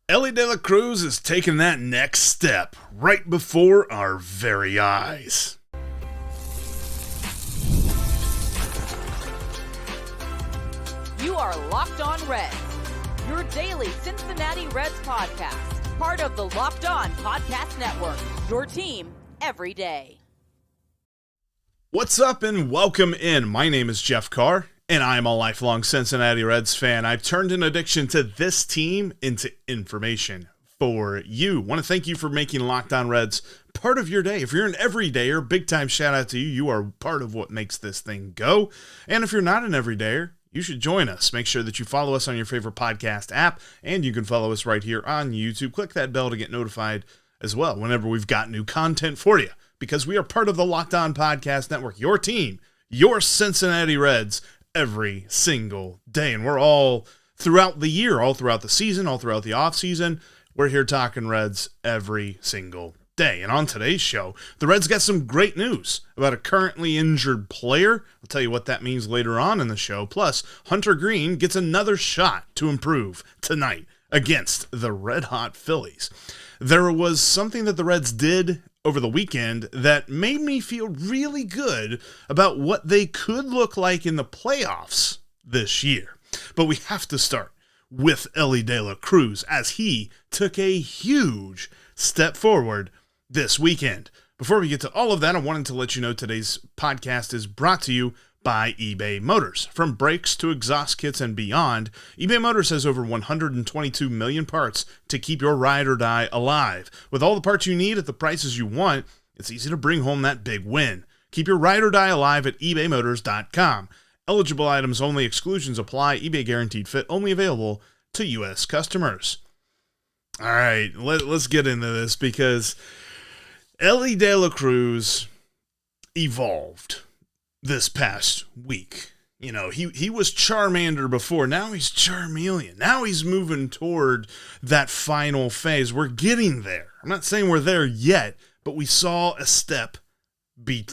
Elly De La Cruz is taking that next step right before our very eyes. You are Locked On Reds, your daily Cincinnati Reds podcast, part of the Locked On Podcast Network, your team every day. What's up and welcome in. My name is Jeff Carr, and I am a lifelong Cincinnati Reds fan. I've turned an addiction to this team into information for you. Want to thank you for making Locked On Reds part of your day. If you're an everydayer, big time shout out to you. You are part of what makes this thing go. And if you're not an everydayer, you should join us. Make sure that you follow us on your favorite podcast app, and you can follow us right here on YouTube. Click that bell to get notified as well whenever we've got new content for you, because we are part of the Locked On Podcast Network, your team, your Cincinnati Reds, every single day. And we're all throughout the year, all throughout the season, all throughout the offseason, we're here talking Reds every single day. And on today's show, the Reds got some great news about a currently injured player. I'll tell you what that means later on in the show. Plus, Hunter Greene gets another shot to improve tonight against the red-hot Phillies. There was something that the Reds did over the weekend that made me feel really good about what they could look like in the playoffs this year. But we have to start with Elly De La Cruz, as he took a huge step forward this weekend. Before we get to all of that, I wanted to let you know today's podcast is brought to you by eBay Motors. From brakes to exhaust kits and beyond, eBay Motors has over 122 million parts to keep your ride or die alive. With all the parts you need at the prices you want, it's easy to bring home that big win. Keep your ride or die alive at ebaymotors.com. Eligible items only, exclusions apply, eBay guaranteed fit, only available to U.S. customers. All right, let's get into this, because Elly De La Cruz evolved this past week. You know, he was Charmander before. Now he's Charmeleon. Now he's moving toward that final phase. We're getting there. I'm not saying we're there yet, but we saw a step be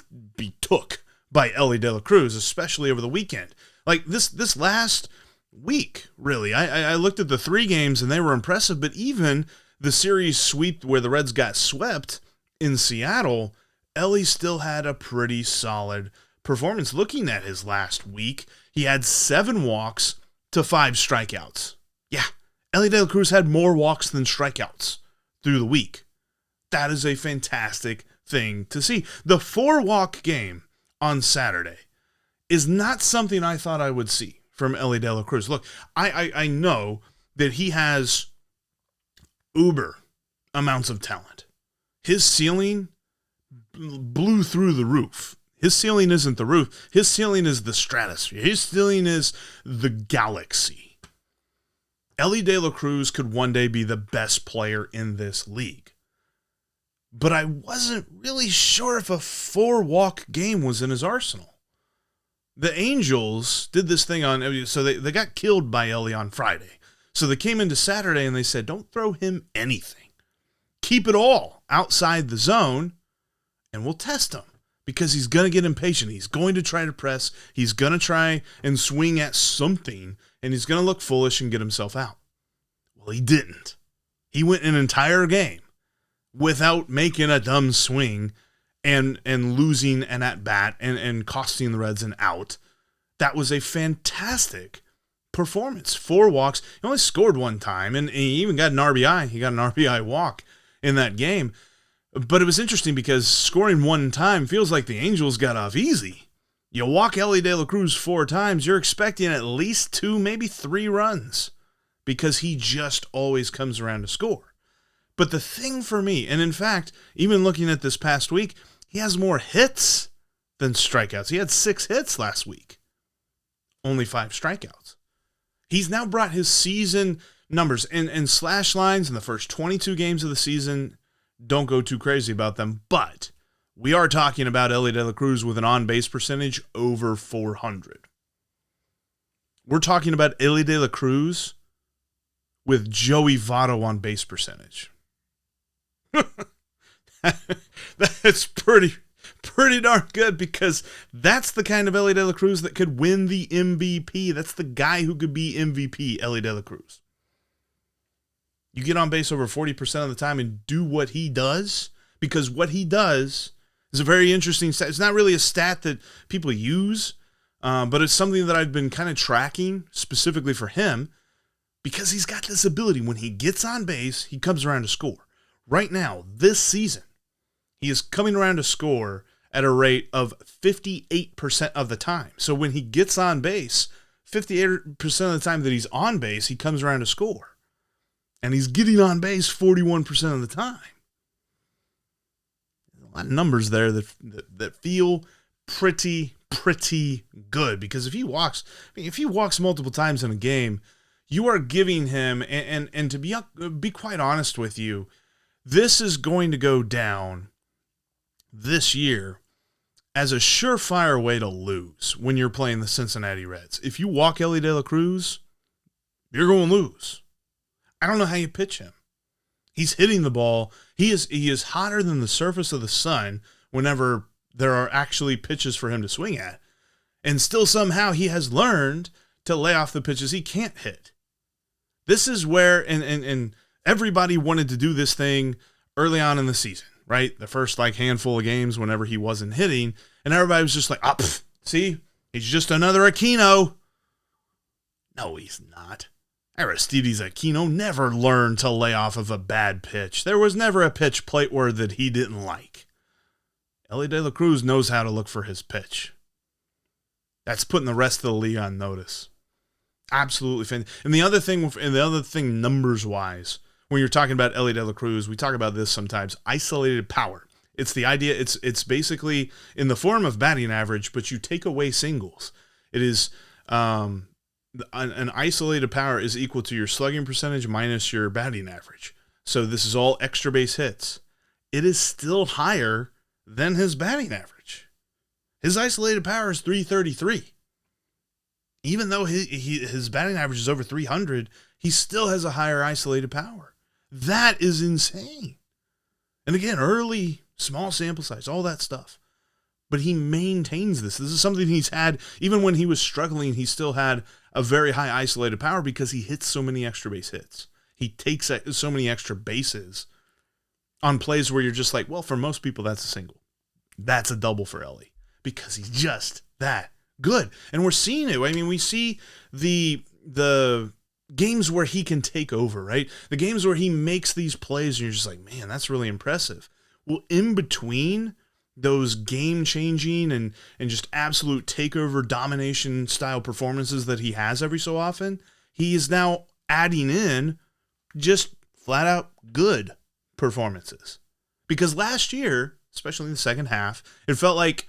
took by Elly De La Cruz, especially over the weekend. Like this last week, really. I looked at the 3 games and they were impressive, but even the series sweep where the Reds got swept in Seattle, Elly still had a pretty solid performance. Looking at his last week, he had 7 walks to 5 strikeouts. Yeah, Elly De La Cruz had more walks than strikeouts through the week. That is a fantastic thing to see. The 4-walk game on Saturday is not something I thought I would see from Elly De La Cruz. Look, I know that he has uber amounts of talent. His ceiling blew through the roof. His ceiling isn't the roof. His ceiling is the stratosphere. His ceiling is the galaxy. Elly De La Cruz could one day be the best player in this league. But I wasn't really sure if a 4-walk game was in his arsenal. The Angels did this thing so they got killed by Elly on Friday. So they came into Saturday and they said, don't throw him anything. Keep it all outside the zone, and we'll test him. Because he's going to get impatient. He's going to try to press. He's going to try and swing at something, and he's going to look foolish and get himself out. Well, he didn't. He went an entire game without making a dumb swing and losing an at-bat and costing the Reds an out. That was a fantastic performance. 4 walks. He only scored 1 time, and he even got an RBI. He got an RBI walk in that game. But it was interesting because scoring 1 time feels like the Angels got off easy. You walk Elly De La Cruz 4 times, you're expecting at least 2, maybe 3 runs, because he just always comes around to score. But the thing for me, and in fact, even looking at this past week, he has more hits than strikeouts. He had 6 hits last week, only 5 strikeouts. He's now brought his season numbers and slash lines in the first 22 games of the season. Don't go too crazy about them, but we are talking about Elly De La Cruz with an on-base percentage over 400. We're talking about Elly De La Cruz with Joey Votto on base percentage. That's pretty darn good, because that's the kind of Elly De La Cruz that could win the MVP. That's the guy who could be MVP, Elly De La Cruz. You get on base over 40% of the time and do what he does, because what he does is a very interesting stat. It's not really a stat that people use, but it's something that I've been kind of tracking specifically for him, because he's got this ability. When he gets on base, he comes around to score. Right now, this season, he is coming around to score at a rate of 58% of the time. So when he gets on base, 58% of the time that he's on base, he comes around to score. And he's getting on base 41% of the time. There's a lot of numbers there that feel pretty good, because if he walks multiple times in a game, you are giving him, and to be quite honest with you, this is going to go down this year as a surefire way to lose when you're playing the Cincinnati Reds. If you walk Elly De La Cruz, you're going to lose. I don't know how you pitch him. He's hitting the ball. He is hotter than the surface of the sun whenever there are actually pitches for him to swing at. And still somehow he has learned to lay off the pitches he can't hit. This is where, and everybody wanted to do this thing early on in the season, right? The first handful of games whenever he wasn't hitting, and everybody was just like, see, he's just another Aquino. No, he's not. Aristides Aquino never learned to lay off of a bad pitch. There was never a pitch plateward that he didn't like. Elly De La Cruz knows how to look for his pitch. That's putting the rest of the league on notice. Absolutely fantastic. And the other thing numbers-wise, when you're talking about Elly De La Cruz, we talk about this sometimes, isolated power. It's the idea, it's basically in the form of batting average, but you take away singles. It is an isolated power is equal to your slugging percentage minus your batting average. So this is all extra base hits. It is still higher than his batting average. His isolated power is 333. Even though his batting average is over 300, he still has a higher isolated power. That is insane. And again, early, small sample size, all that stuff. But he maintains this. This is something he's had, even when he was struggling, he still had a very high isolated power because he hits so many extra base hits. He takes so many extra bases on plays where you're just like, well, for most people, that's a single. That's a double for Elly because he's just that good. And we're seeing it. I mean, we see the games where he can take over, right? The games where he makes these plays and you're just like, man, that's really impressive. Well, in between those game-changing and just absolute takeover domination style performances that he has every so often, he is now adding in just flat-out good performances. Because last year, especially in the second half, it felt like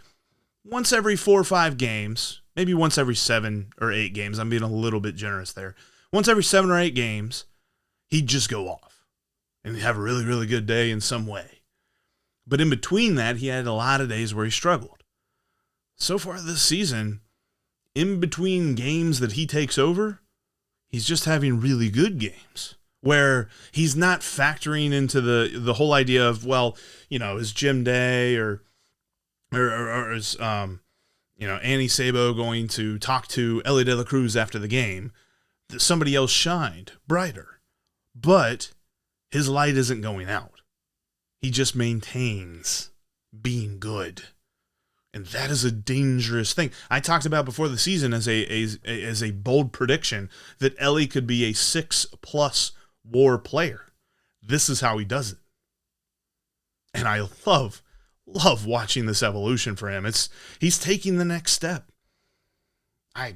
once every 4 or 5 games, maybe once every 7 or 8 games, I'm being a little bit generous there, once every 7 or 8 games, he'd just go off and he'd have a really, really good day in some way. But in between that, he had a lot of days where he struggled. So far this season, in between games that he takes over, he's just having really good games where he's not factoring into the whole idea of, well, is Jim Day or is Annie Sabo going to talk to Elly De La Cruz after the game? Somebody else shined brighter, but his light isn't going out. He just maintains being good. And that is a dangerous thing. I talked about before the season as a bold prediction that Elly could be a 6+ WAR player. This is how he does it. And I love watching this evolution for him. He's taking the next step. I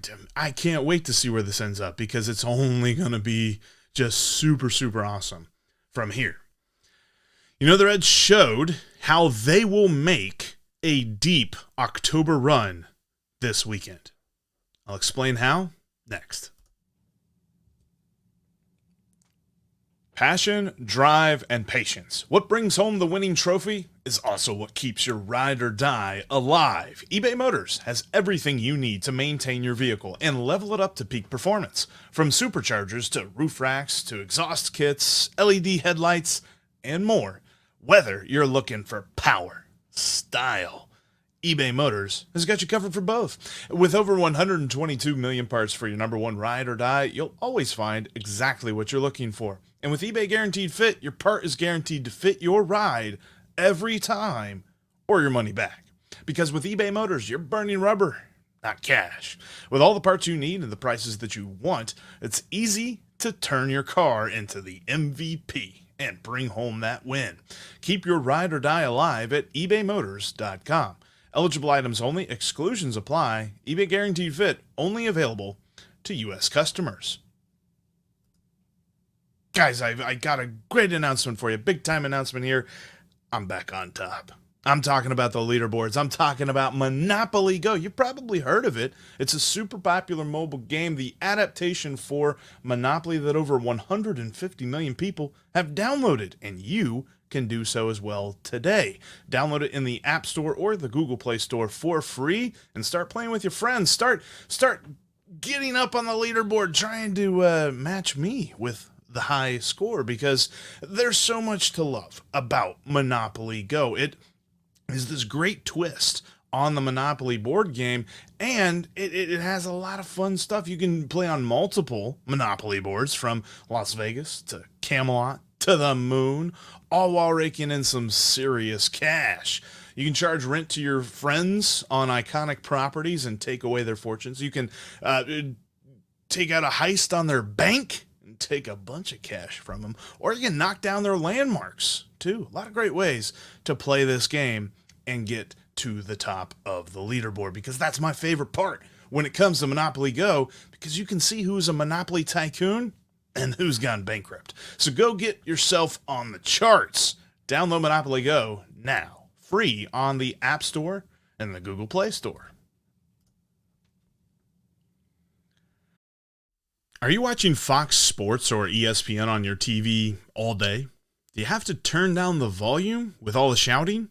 can't wait to see where this ends up because it's only going to be just super, super awesome from here. The Reds showed how they will make a deep October run this weekend. I'll explain how next. Passion, drive, and patience. What brings home the winning trophy is also what keeps your ride or die alive. eBay Motors has everything you need to maintain your vehicle and level it up to peak performance. From superchargers to roof racks to exhaust kits, LED headlights, and more. Whether you're looking for power, style, eBay Motors has got you covered for both. With over 122 million parts for your number one ride or die, you'll always find exactly what you're looking for. And with eBay Guaranteed Fit, your part is guaranteed to fit your ride every time or your money back. Because with eBay Motors, you're burning rubber, not cash. With all the parts you need and the prices that you want, it's easy to turn your car into the MVP and bring home that win. Keep your ride or die alive at ebaymotors.com. Eligible items only. Exclusions apply. eBay Guaranteed Fit only available to U.S. customers. Guys, I got a great announcement for you. Big time announcement here. I'm back on top. I'm talking about the leaderboards. I'm talking about Monopoly Go. You've probably heard of it. It's a super popular mobile game, the adaptation for Monopoly that over 150 million people have downloaded, and you can do so as well today. Download it in the App Store or the Google Play Store for free and start playing with your friends. Start getting up on the leaderboard, trying to match me with the high score, because there's so much to love about Monopoly Go. It is this great twist on the Monopoly board game, and it has a lot of fun stuff. You can play on multiple Monopoly boards, from Las Vegas to Camelot to the moon, all while raking in some serious cash. You can charge rent to your friends on iconic properties and take away their fortunes. You can take out a heist on their bank and take a bunch of cash from them, or you can knock down their landmarks too. A lot of great ways to play this game and get to the top of the leaderboard, because that's my favorite part when it comes to Monopoly Go, because you can see who's a Monopoly tycoon and who's gone bankrupt. So go get yourself on the charts. Download Monopoly Go now, free on the App Store and the Google Play Store. Are you watching Fox Sports or ESPN on your TV all day? Do you have to turn down the volume with all the shouting?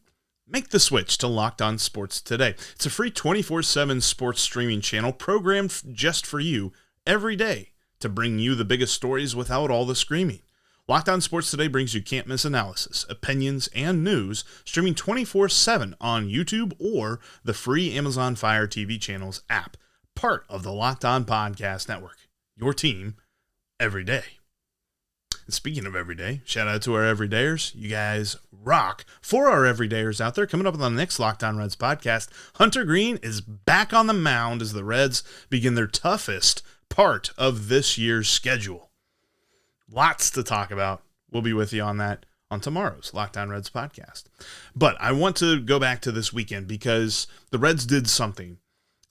Make the switch to Locked On Sports today. It's a free 24/7 sports streaming channel programmed just for you every day to bring you the biggest stories without all the screaming. Locked On Sports Today brings you can't-miss analysis, opinions, and news, streaming 24/7 on YouTube or the free Amazon Fire TV channel's app, part of the Locked On Podcast Network. Your team every day. And speaking of every day, shout out to our everydayers. You guys rock. For our everydayers out there, coming up on the next Locked On Reds podcast, Hunter Greene is back on the mound as the Reds begin their toughest part of this year's schedule. Lots to talk about. We'll be with you on that on tomorrow's Locked On Reds podcast. But I want to go back to this weekend, because the Reds did something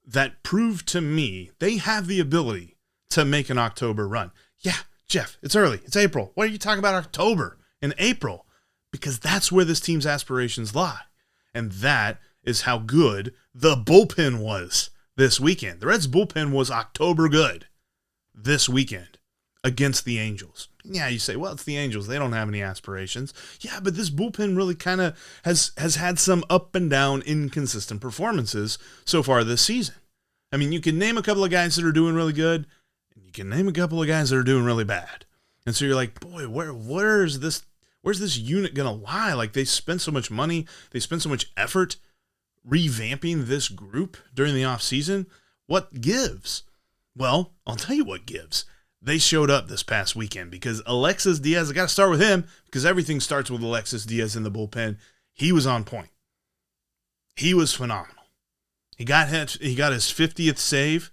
that proved to me they have the ability to make an October run. Yeah, Jeff, it's early. It's April. Why are you talking about October and April? Because that's where this team's aspirations lie. And that is how good the bullpen was this weekend. The Reds' bullpen was October good this weekend against the Angels. Yeah, you say, well, it's the Angels. They don't have any aspirations. Yeah, but this bullpen really kind of has had some up and down inconsistent performances so far this season. I mean, you can name a couple of guys that are doing really good, and you can name a couple of guys that are doing really bad. And so you're like, boy, where's this unit going to lie? Like, they spent so much money, they spent so much effort revamping this group during the offseason. What gives? Well, I'll tell you what gives. They showed up this past weekend, because Alexis Diaz, I got to start with him, because everything starts with Alexis Diaz in the bullpen. He was on point. He was phenomenal. He got his 50th save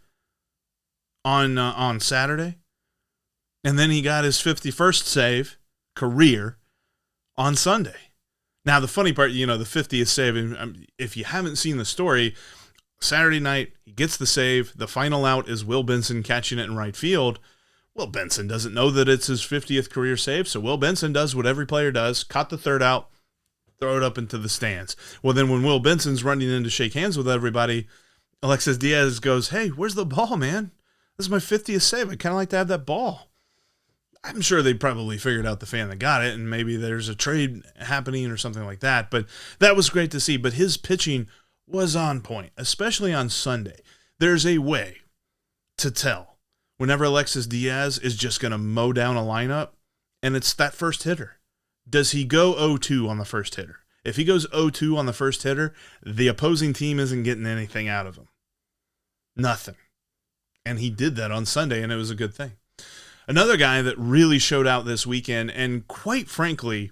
on Saturday, and then he got his 51st save career on Sunday. Now, the funny part, the 50th save, if you haven't seen the story, Saturday night, he gets the save. The final out is Will Benson catching it in right field. Will Benson doesn't know that it's his 50th career save, so Will Benson does what every player does, caught the third out, throw it up into the stands. Well, then when Will Benson's running in to shake hands with everybody, Alexis Diaz goes, hey, where's the ball, man? This is my 50th save. I'd kind of like to have that ball. I'm sure they probably figured out the fan that got it, and maybe there's a trade happening or something like that. But that was great to see. But his pitching was on point, especially on Sunday. There's a way to tell whenever Alexis Diaz is just going to mow down a lineup, and it's that first hitter. Does he go 0-2 on the first hitter? If he goes 0-2 on the first hitter, the opposing team isn't getting anything out of him. Nothing. And he did that on Sunday, and it was a good thing. Another guy that really showed out this weekend, and quite frankly,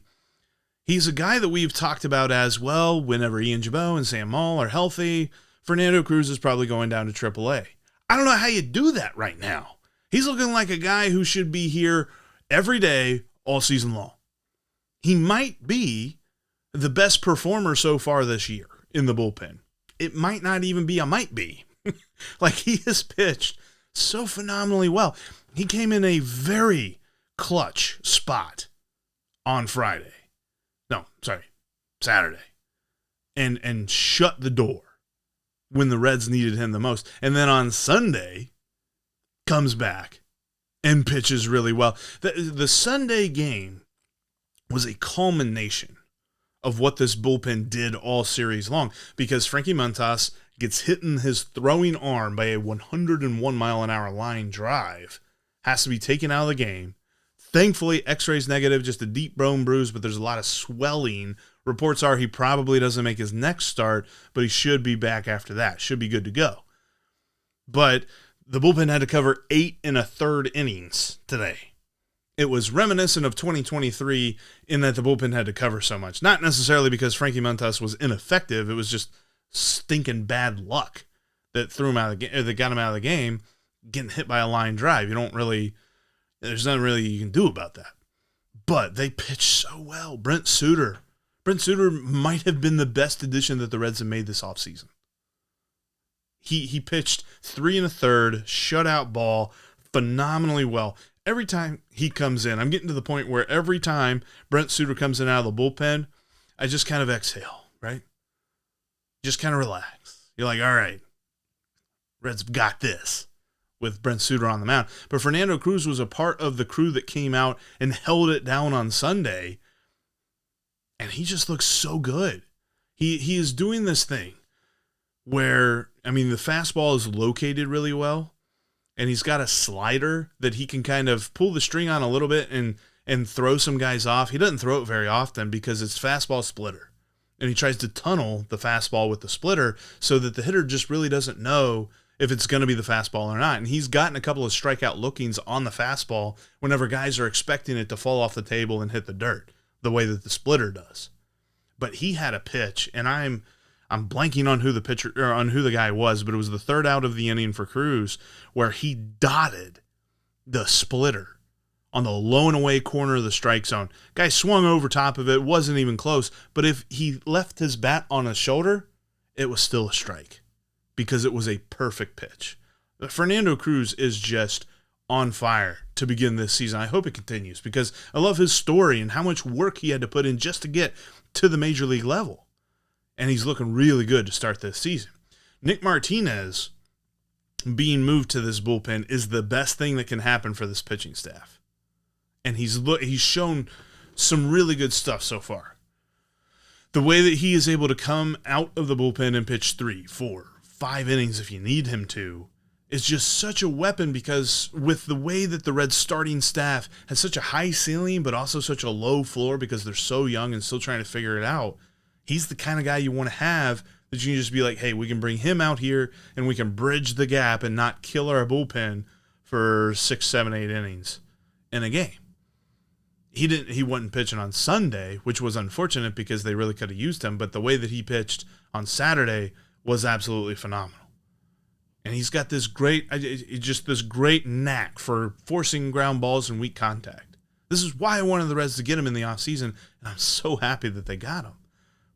he's a guy that we've talked about as, well, whenever Ian Jabot and Sam Maul are healthy, Fernando Cruz is probably going down to AAA. I don't know how you do that right now. He's looking like a guy who should be here every day, all season long. He might be the best performer so far this year in the bullpen. It might not even be a might be. Like, he has pitched so phenomenally well. He came in a very clutch spot on Saturday. And shut the door when the Reds needed him the most. And then on Sunday, comes back and pitches really well. The Sunday game was a culmination of what this bullpen did all series long, because Frankie Montas gets hit in his throwing arm by a 101 mile an hour line drive, has to be taken out of the game. Thankfully, x-rays negative, just a deep bone bruise, but there's a lot of swelling. Reports are he probably doesn't make his next start, but he should be back after that. Should be good to go. But the bullpen had to cover 8 1/3 innings today. It was reminiscent of 2023 in that the bullpen had to cover so much. Not necessarily because Frankie Montas was ineffective. It was just stinking bad luck that threw him out of the game, that got him out of the game, getting hit by a line drive. There's nothing really you can do about that. But they pitched so well. Brent Suter might have been the best addition that the Reds have made this offseason. He pitched 3 1/3 shutout ball phenomenally well. Every time he comes in, I'm getting to the point where every time Brent Suter comes in out of the bullpen, I just kind of exhale, right? Just kind of relax. You're like, all right, Reds got this with Brent Suter on the mound. But Fernando Cruz was a part of the crew that came out and held it down on Sunday, and he just looks so good. He is doing this thing where, the fastball is located really well, and he's got a slider that he can kind of pull the string on a little bit and throw some guys off. He doesn't throw it very often because it's fastball splitter, and he tries to tunnel the fastball with the splitter so that the hitter just really doesn't know if it's going to be the fastball or not. And he's gotten a couple of strikeout lookings on the fastball whenever guys are expecting it to fall off the table and hit the dirt, the way that the splitter does. But he had a pitch, and I'm blanking on who the pitcher or on who the guy was, but it was the third out of the inning for Cruz where he dotted the splitter on the low and away corner of the strike zone. Guy swung over top of it, wasn't even close, but if he left his bat on his shoulder, it was still a strike because it was a perfect pitch. Fernando Cruz is just on fire to begin this season. I hope it continues because I love his story and how much work he had to put in just to get to the major league level. And he's looking really good to start this season. Nick Martinez being moved to this bullpen is the best thing that can happen for this pitching staff. And he's shown some really good stuff so far. The way that he is able to come out of the bullpen and pitch 3, 4, 5 innings if you need him to is just such a weapon, because with the way that the Reds starting staff has such a high ceiling but also such a low floor because they're so young and still trying to figure it out, he's the kind of guy you want to have that you can just be like, hey, we can bring him out here and we can bridge the gap and not kill our bullpen for 6, 7, 8 innings in a game. He wasn't pitching on Sunday, which was unfortunate because they really could have used him, but the way that he pitched on Saturday was absolutely phenomenal. And he's got this great knack for forcing ground balls and weak contact. This is why I wanted the Reds to get him in the offseason, and I'm so happy that they got him.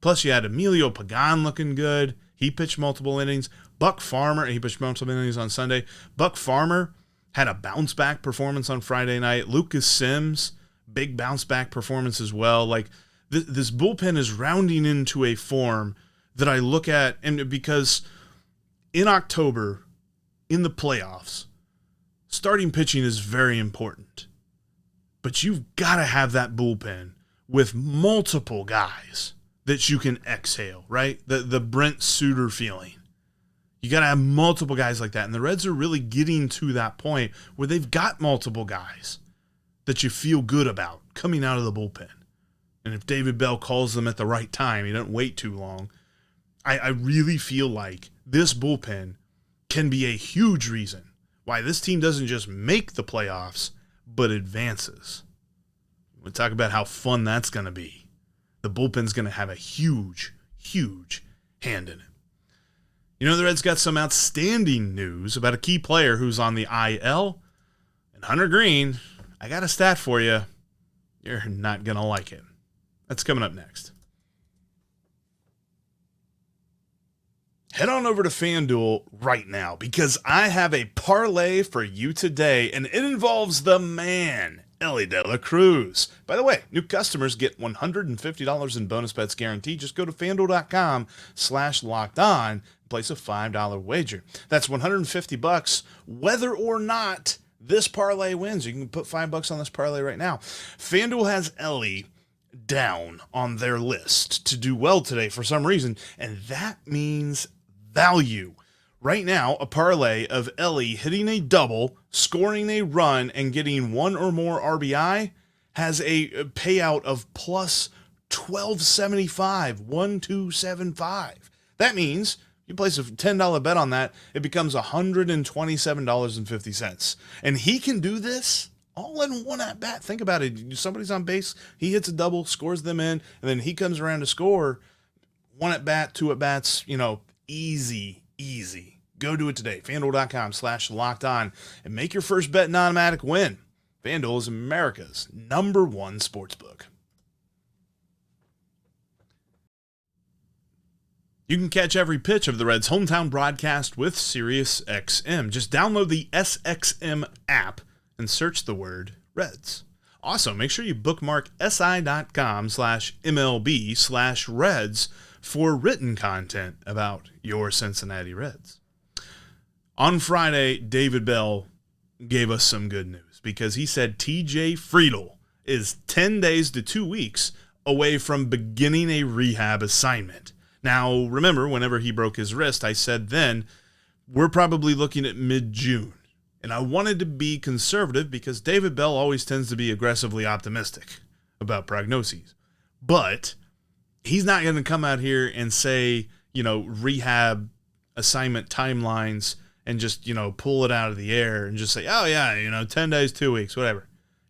Plus, you had Emilio Pagan looking good. He pitched multiple innings. Buck Farmer, he pitched multiple innings on Sunday. Buck Farmer had a bounce-back performance on Friday night. Lucas Sims, big bounce-back performance as well. Like, this bullpen is rounding into a form that I look at, and because in October, in the playoffs, starting pitching is very important. But you've got to have that bullpen with multiple guys that you can exhale, right? The Brent Suter feeling. You got to have multiple guys like that. And the Reds are really getting to that point where they've got multiple guys that you feel good about coming out of the bullpen. and if David Bell calls them at the right time, he doesn't wait too long, I really feel like this bullpen can be a huge reason why this team doesn't just make the playoffs, but advances. We'll talk about how fun that's going to be. The bullpen's going to have a huge, huge hand in it. You know, the Reds got some outstanding news about a key player who's on the IL. And Hunter Greene, I got a stat for you. You're not going to like it. That's coming up next. Head on over to FanDuel right now because I have a parlay for you today, and it involves the man, Elly De La Cruz. By the way, new customers get $150 in bonus bets guaranteed. Just go to FanDuel.com/lockedon, place a $5 wager. That's $150 whether or not this parlay wins. You can put $5 on this parlay right now. FanDuel has Elly down on their list to do well today for some reason, and that means value. Right now, a parlay of Elly hitting a double, scoring a run, and getting one or more RBI has a payout of plus 1275. That means you place a $10 bet on that, it becomes $127.50. And he can do this all in one at bat. Think about it. Somebody's on base, he hits a double, scores them in, and then he comes around to score. One at bat, two at bats, easy. Go do it today. FanDuel.com/lockedon and make your first bet an automatic win. FanDuel is America's #1 sportsbook. You can catch every pitch of the Reds' hometown broadcast with SiriusXM. Just download the SXM app and search the word Reds. Also, make sure you bookmark si.com/MLB/Reds for written content about your Cincinnati Reds. On Friday, David Bell gave us some good news because he said TJ Friedl is 10 days to 2 weeks away from beginning a rehab assignment. Now, remember, whenever he broke his wrist, I said then, we're probably looking at mid-June. And I wanted to be conservative because David Bell always tends to be aggressively optimistic about prognoses. But he's not going to come out here and say, rehab assignment timelines and just, pull it out of the air and just say, oh, yeah, 10 days, 2 weeks, whatever.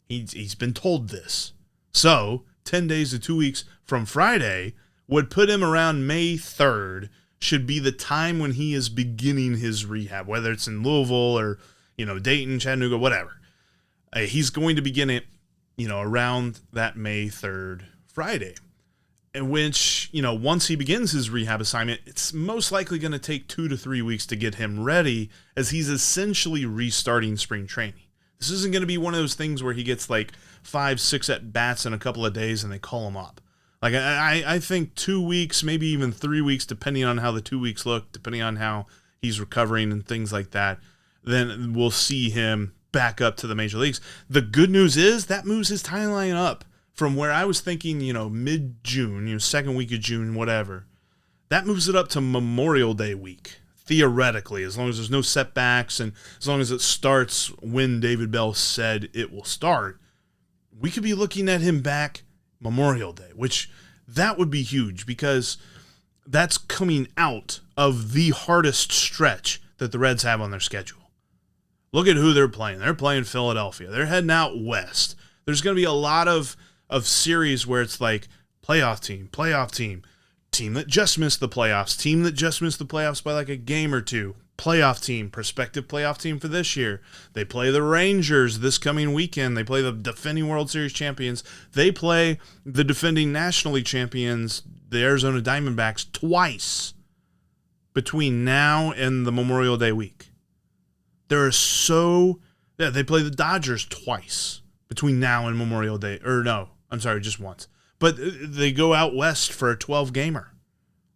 He's been told this. So 10 days to 2 weeks from Friday would put him around May 3rd should be the time when he is beginning his rehab, whether it's in Louisville or, Dayton, Chattanooga, whatever. He's going to begin it, around that May 3rd Friday. In which, once he begins his rehab assignment, it's most likely going to take 2 to 3 weeks to get him ready as he's essentially restarting spring training. This isn't going to be one of those things where he gets like 5-6 at-bats in a couple of days and they call him up. Like, I think 2 weeks, maybe even 3 weeks, depending on how the 2 weeks look, depending on how he's recovering and things like that, then we'll see him back up to the major leagues. The good news is that moves his timeline up. From where I was thinking, mid-June, second week of June, whatever, that moves it up to Memorial Day week, theoretically, as long as there's no setbacks and as long as it starts when David Bell said it will start. We could be looking at him back Memorial Day, which that would be huge because that's coming out of the hardest stretch that the Reds have on their schedule. Look at who they're playing. They're playing Philadelphia. They're heading out west. There's going to be a lot of series where it's like playoff team, team that just missed the playoffs, team that just missed the playoffs by like a game or two, playoff team, prospective playoff team for this year. They play the Rangers this coming weekend. They play the defending World Series champions. They play the defending National League champions, the Arizona Diamondbacks, twice between now and the Memorial Day week. They play the Dodgers twice between now and Memorial Day. Just once. But they go out west for a 12-gamer.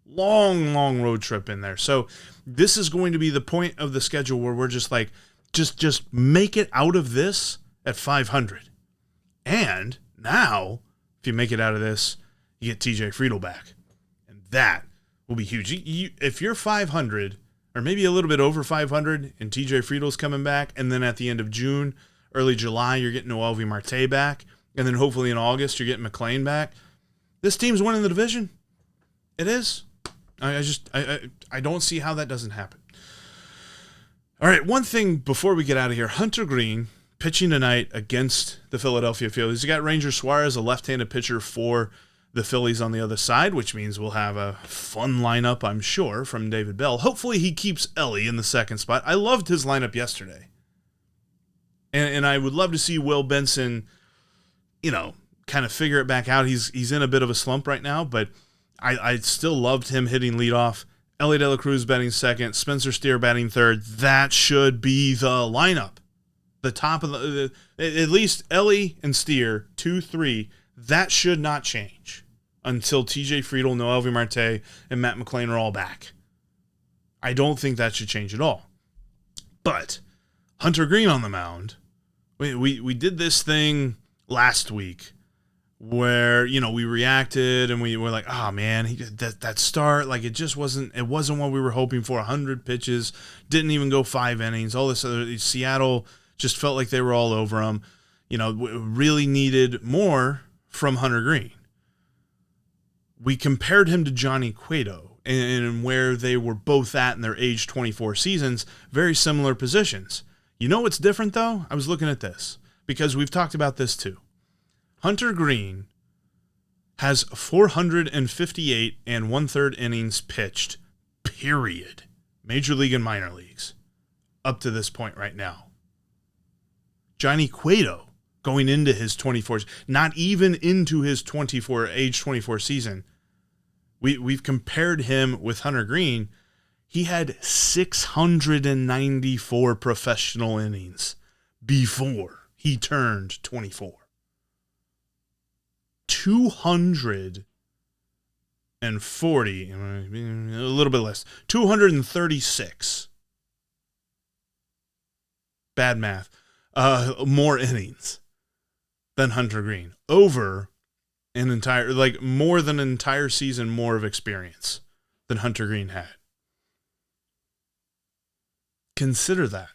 Long road trip in there. So this is going to be the point of the schedule where we're just like, just make it out of this at 500. And now, if you make it out of this, you get TJ Friedl back. And that will be huge. If you're 500, or maybe a little bit over 500, and TJ Friedl's coming back, and then at the end of June, early July, you're getting Noelvi Marte back, and then hopefully in August, you're getting McLean back. This team's winning the division. It is. I don't see how that doesn't happen. All right, one thing before we get out of here. Hunter Greene pitching tonight against the Philadelphia Phillies. You got Ranger Suarez, a left-handed pitcher for the Phillies on the other side, which means we'll have a fun lineup, I'm sure, from David Bell. Hopefully he keeps Elly in the second spot. I loved his lineup yesterday. And I would love to see Will Benson, kind of figure it back out. He's in a bit of a slump right now, but I still loved him hitting leadoff. Elly De La Cruz batting second, Spencer Steer batting third. That should be the lineup. The top of at least Elly and Steer, 2, 3, that should not change until TJ Friedl, Noelvi Marte, and Matt McClain are all back. I don't think that should change at all. But Hunter Greene on the mound, we did this thing last week where, we reacted and we were like, oh man, that start, like it wasn't what we were hoping for. 100 pitches, didn't even go 5 innings. All this other, Seattle just felt like they were all over him. Really needed more from Hunter Greene. We compared him to Johnny Cueto and where they were both at in their age 24 seasons, very similar positions. You know what's different though? I was looking at this because we've talked about this too. Hunter Greene has 458 and 1/3 innings pitched, period. Major league and minor leagues up to this point right now. Johnny Cueto, going into his 24, not even into his age 24 season, we've compared him with Hunter Greene. He had 694 professional innings before he turned 24. 240, a little bit less, 236. Bad math. More innings than Hunter Greene. Over an entire, more than an entire season more of experience than Hunter Greene had. Consider that.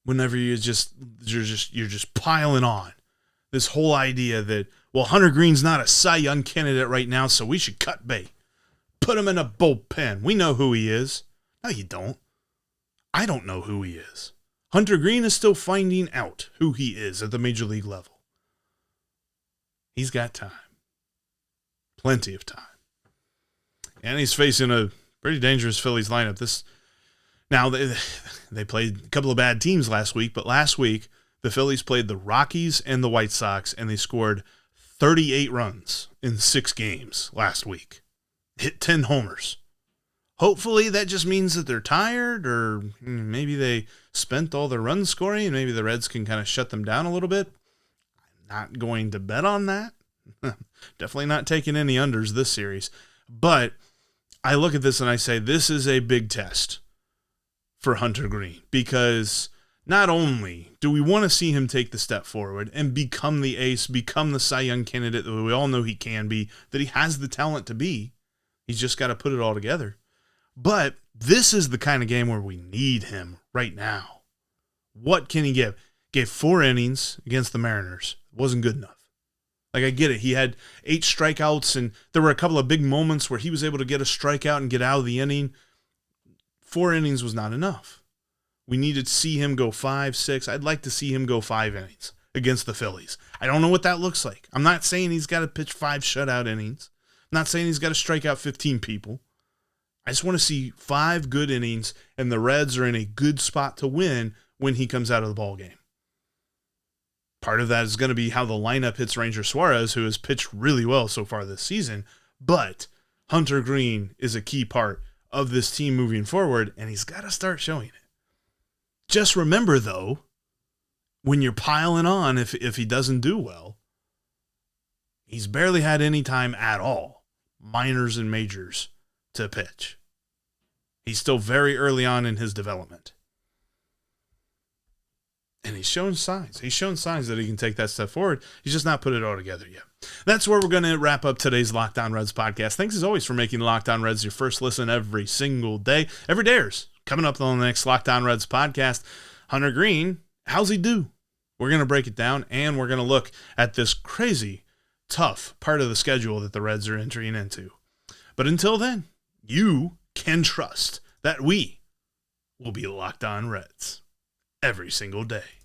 Whenever you're just piling on this whole idea that, well, Hunter Greene's not a Cy Young candidate right now, so we should cut bait. Put him in a bullpen. We know who he is. No, you don't. I don't know who he is. Hunter Greene is still finding out who he is at the major league level. He's got time. Plenty of time. And he's facing a pretty dangerous Phillies lineup. Now, they played a couple of bad teams last week, but last week the Phillies played the Rockies and the White Sox, and they scored 38 runs in 6 games last week. Hit 10 homers. Hopefully that just means that they're tired, or maybe they spent all their run scoring and maybe the Reds can kind of shut them down a little bit. I'm not going to bet on that. Definitely not taking any unders this series. But I look at this and I say this is a big test for Hunter Greene, because not only do we want to see him take the step forward and become the ace, become the Cy Young candidate that we all know he can be, that he has the talent to be, he's just got to put it all together. But this is the kind of game where we need him right now. What can he give? Gave 4 innings against the Mariners. Wasn't good enough. I get it. He had 8 strikeouts, and there were a couple of big moments where he was able to get a strikeout and get out of the inning. 4 innings was not enough. We needed to see him go 5, 6. I'd like to see him go 5 innings against the Phillies. I don't know what that looks like. I'm not saying he's got to pitch 5 shutout innings. I'm not saying he's got to strike out 15 people. I just want to see 5 good innings, and the Reds are in a good spot to win when he comes out of the ball game. Part of that is going to be how the lineup hits Ranger Suarez, who has pitched really well so far this season. But Hunter Greene is a key part of this team moving forward, and he's got to start showing it. Just remember, though, when you're piling on, if he doesn't do well, he's barely had any time at all, minors and majors, to pitch. He's still very early on in his development. And he's shown signs. He's shown signs that he can take that step forward. He's just not put it all together yet. That's where we're going to wrap up today's Locked On Reds podcast. Thanks as always for making Locked On Reds your first listen every single day. Every day's coming up on the next Locked On Reds podcast. Hunter Greene, how's he do? We're going to break it down, and we're going to look at this crazy tough part of the schedule that the Reds are entering into. But until then, you can trust that we will be Locked On Reds every single day.